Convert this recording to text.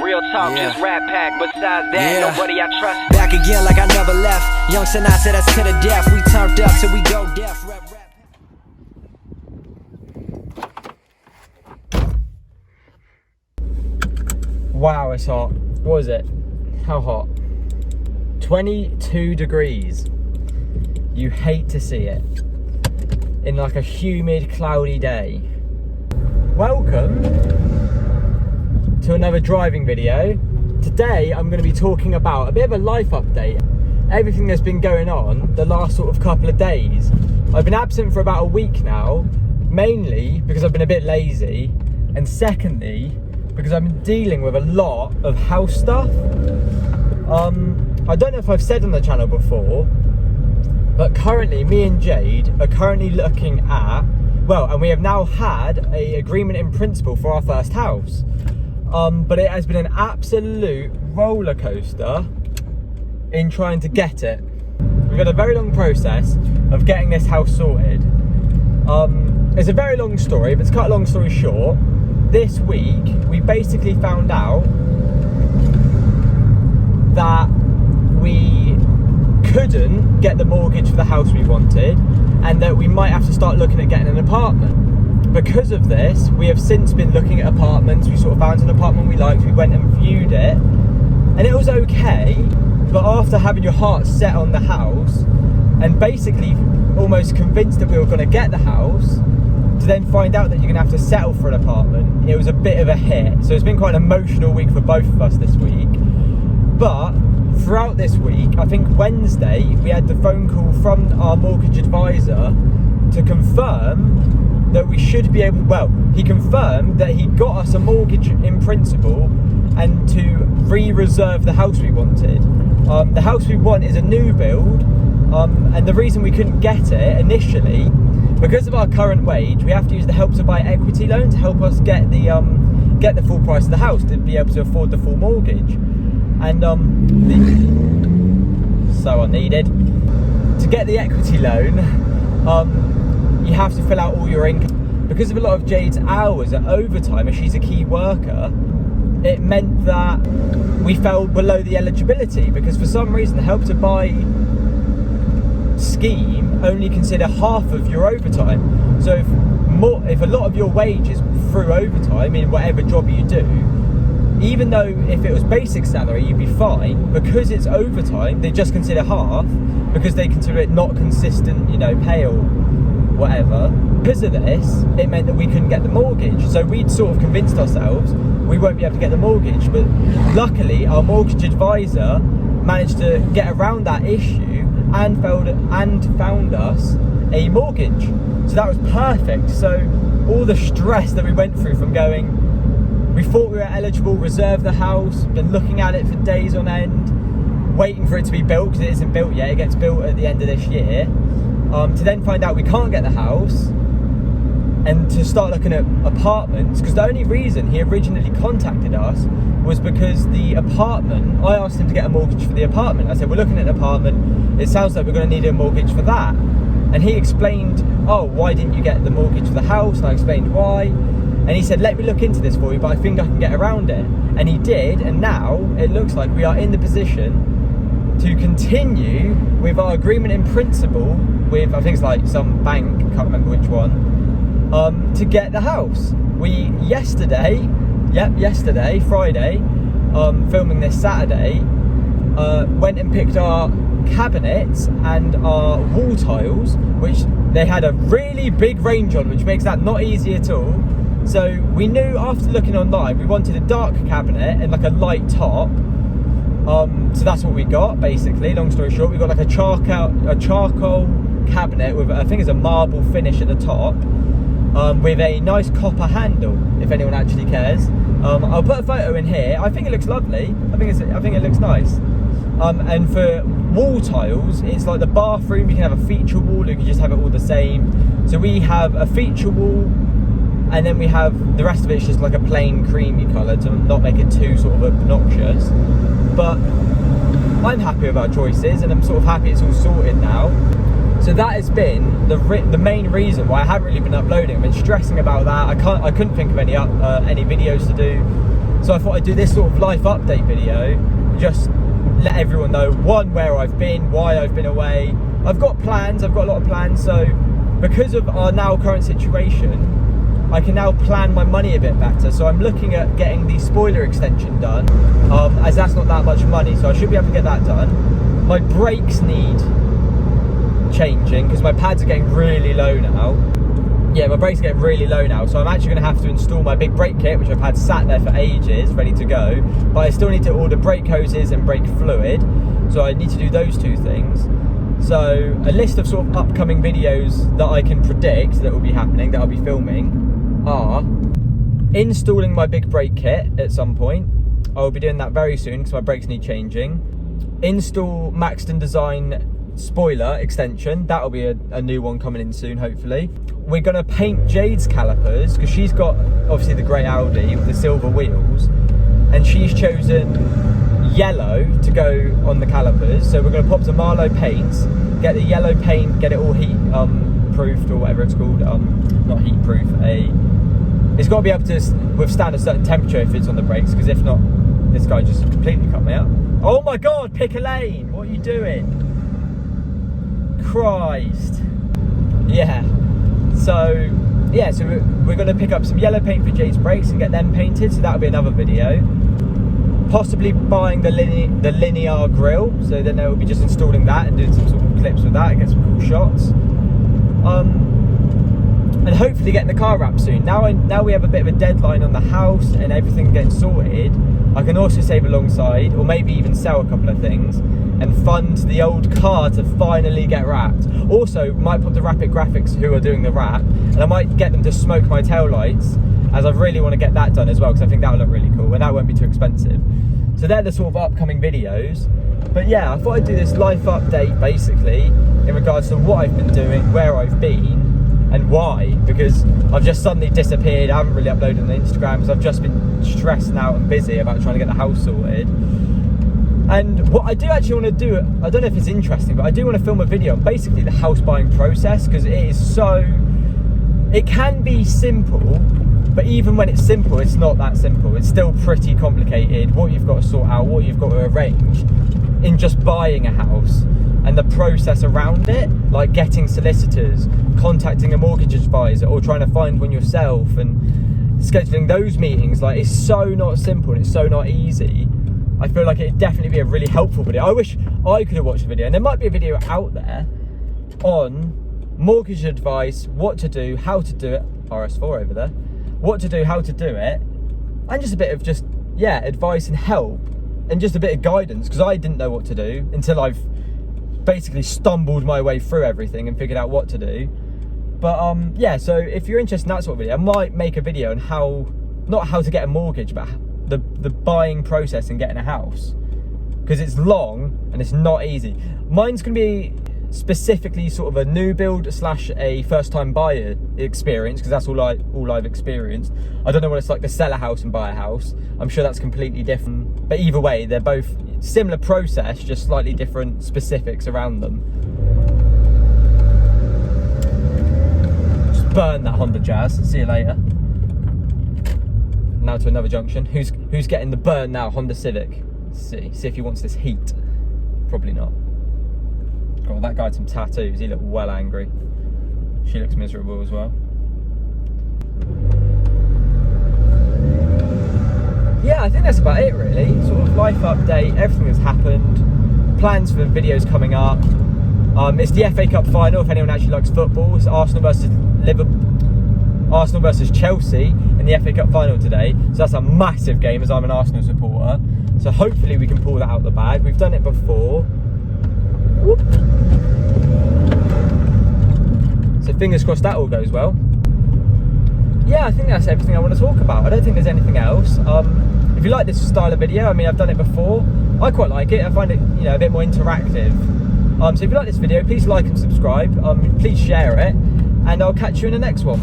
real talk, just rap pack. Besides that, nobody I trust. Back again like I never left. Young Sinatra, that's to the death. We turned up till we go deaf. Wow, it's hot. What is it? How hot? 22 degrees. You hate to see it. In like a humid, cloudy day. Welcome to another driving video. Today I'm going to be talking about a bit of a life update. Everything that's been going on the last sort of couple of days. I've been absent for about a week now, mainly because I've been a bit lazy, and secondly because I've been dealing with a lot of house stuff. I don't know if I've said on the channel before, but currently me and Jade are currently looking at, and we have now had an agreement in principle for our first house. But it has been an absolute roller coaster in trying to get it. We've had a very long process of getting this house sorted. It's a very long story, but to cut a long story short, this week we basically found out that we couldn't get the mortgage for the house we wanted, and that we might have to start looking at getting an apartment. Because of this, we have since been looking at apartments. We sort of found an apartment we liked, we went and viewed it, and it was okay, but after having your heart set on the house and basically almost convinced that we were going to get the house, to then find out that you're going to have to settle for an apartment, it was a bit of a hit. So it's been quite an emotional week for both of us this week. But throughout this week, I think Wednesday, we had the phone call from our mortgage advisor to confirm that we should be able, he confirmed that he got us a mortgage in principle and to re-reserve the house we wanted. The house we want is a new build, and the reason we couldn't get it initially, because of our current wage, we have to use the Help to Buy equity loan to help us get the full price of the house, to be able to afford the full mortgage. And so unneeded. To get the equity loan, you have to fill out all your income. Because of a lot of Jade's hours at overtime, as she's a key worker, it meant that we fell below the eligibility, because for some reason the Help to Buy scheme only consider half of your overtime. So if a lot of your wage is through overtime in whatever job you do, even though if it was basic salary you'd be fine, because it's overtime they just consider half, because they consider it not consistent, pay or whatever. Because of this, it meant that we couldn't get the mortgage. So we'd sort of convinced ourselves we won't be able to get the mortgage, but luckily our mortgage advisor managed to get around that issue and found us a mortgage. So that was perfect. So all the stress that we went through from we thought we were eligible, reserved the house, been looking at it for days on end, waiting for it to be built, because it isn't built yet, it gets built at the end of this year, to then find out we can't get the house, and to start looking at apartments, because the only reason he originally contacted us was because the apartment, I asked him to get a mortgage for the apartment. I said, we're looking at an apartment, it sounds like we're going to need a mortgage for that. And he explained, why didn't you get the mortgage for the house? And I explained why. And he said, let me look into this for you, but I think I can get around it. And he did, and now it looks like we are in the position to continue with our agreement in principle with, I think it's like some bank, can't remember which one, to get the house. We yesterday, Friday, filming this Saturday, went and picked our cabinets and our wall tiles, which they had a really big range on, which makes that not easy at all. So we knew after looking online we wanted a dark cabinet and like a light top. So that's what we got, basically. Long story short, we got like a charcoal cabinet with, I think it's a marble finish at the top, with a nice copper handle, if anyone actually cares. I'll put a photo in here. I think it looks lovely. I think it looks nice. And for wall tiles, it's like the bathroom, you can have a feature wall, or you can just have it all the same. So we have a feature wall, and then we have the rest of it's just like a plain creamy colour to not make it too sort of obnoxious. But I'm happy with our choices, and I'm sort of happy it's all sorted now. So that has been the main reason why I haven't really been uploading. I've been stressing about that. I couldn't think of any videos to do. So I thought I'd do this sort of life update video, just let everyone know, one, where I've been, why I've been away. I've got plans, I've got a lot of plans, so because of our now current situation, I can now plan my money a bit better. So I'm looking at getting the spoiler extension done, as that's not that much money, so I should be able to get that done. My brakes need changing because my pads are getting really low now. Yeah, my brakes are getting really low now, so I'm actually going to have to install my big brake kit, which I've had sat there for ages, ready to go. But I still need to order brake hoses and brake fluid, so I need to do those two things. So a list of sort of upcoming videos that I can predict that will be happening, that I'll be filming, are installing my big brake kit at some point. I'll be doing that very soon because my brakes need changing. Install Maxton Design spoiler extension, that'll be a new one coming in soon, hopefully. We're going to paint Jade's calipers because she's got obviously the grey Audi with the silver wheels, and she's chosen yellow to go on the calipers. So we're going to pop some Marlowe paints, get the yellow paint, get it all heat proofed, or whatever it's called, not heat proof, it's got to be able to withstand a certain temperature if it's on the brakes, because if not, this guy just completely cut me out. Oh my god, pick a lane, what are you doing? Christ. Yeah, so we're going to pick up some yellow paint for Jade's brakes and get them painted, so that'll be another video. Possibly buying the linear grille, so then we'll be just installing that and doing some sort of clips with that and get some cool shots. And hopefully getting the car wrapped soon. Now we have a bit of a deadline on the house and everything getting sorted. I can also save alongside, or maybe even sell a couple of things and fund the old car to finally get wrapped. Also, might put the Rapid Graphics who are doing the wrap, and I might get them to smoke my tail lights, as I really want to get that done as well, because I think that will look really cool and that won't be too expensive. So they're the sort of upcoming videos. But yeah, I thought I'd do this life update basically in regards to what I've been doing, where I've been, and why, because I've just suddenly disappeared. I haven't really uploaded on Instagram because I've just been stressed out and busy about trying to get the house sorted. And what I do actually want to do, I don't know if it's interesting, but I do want to film a video on basically the house buying process, because it can be simple, but even when it's simple, it's not that simple. It's still pretty complicated, what you've got to sort out, what you've got to arrange in just buying a house, and the process around it, like getting solicitors, contacting a mortgage advisor, or trying to find one yourself and scheduling those meetings. Like, it's so not simple and it's so not easy. I feel like it'd definitely be a really helpful video. I wish I could have watched the video, and there might be a video out there on mortgage advice, what to do, how to do it, RS4 over there, what to do, how to do it, and just a bit of advice and help, and just a bit of guidance, because I didn't know what to do until I've basically stumbled my way through everything and figured out what to do. But yeah, so if you're interested in that sort of video, I might make a video on not how to get a mortgage, but the buying process and getting a house, because it's long and it's not easy. Mine's going to be specifically sort of a new build / a first time buyer experience, because that's all I've experienced. I don't know what it's like to sell a house and buy a house. I'm sure that's completely different, but either way, they're both similar process, just slightly different specifics around them. Just burn that Honda Jazz. See you later. Now to another junction. Who's getting the burn now? Honda Civic. Let's see if he wants this heat. Probably not. God, that guy had some tattoos. He looked well angry. She looks miserable as well. Yeah, I think that's about it really. Sort of life update, everything that's happened, plans for videos coming up. It's the FA Cup final, if anyone actually likes football. It's Arsenal versus Chelsea in the FA Cup final today. So that's a massive game, as I'm an Arsenal supporter. So hopefully we can pull that out the bag. We've done it before. Whoop. So fingers crossed that all goes well. Yeah, I think that's everything I want to talk about. I don't think there's anything else. If you like this style of video, I mean, I've done it before. I quite like it. I find it, a bit more interactive. So if you like this video, please like and subscribe. Please share it, and I'll catch you in the next one.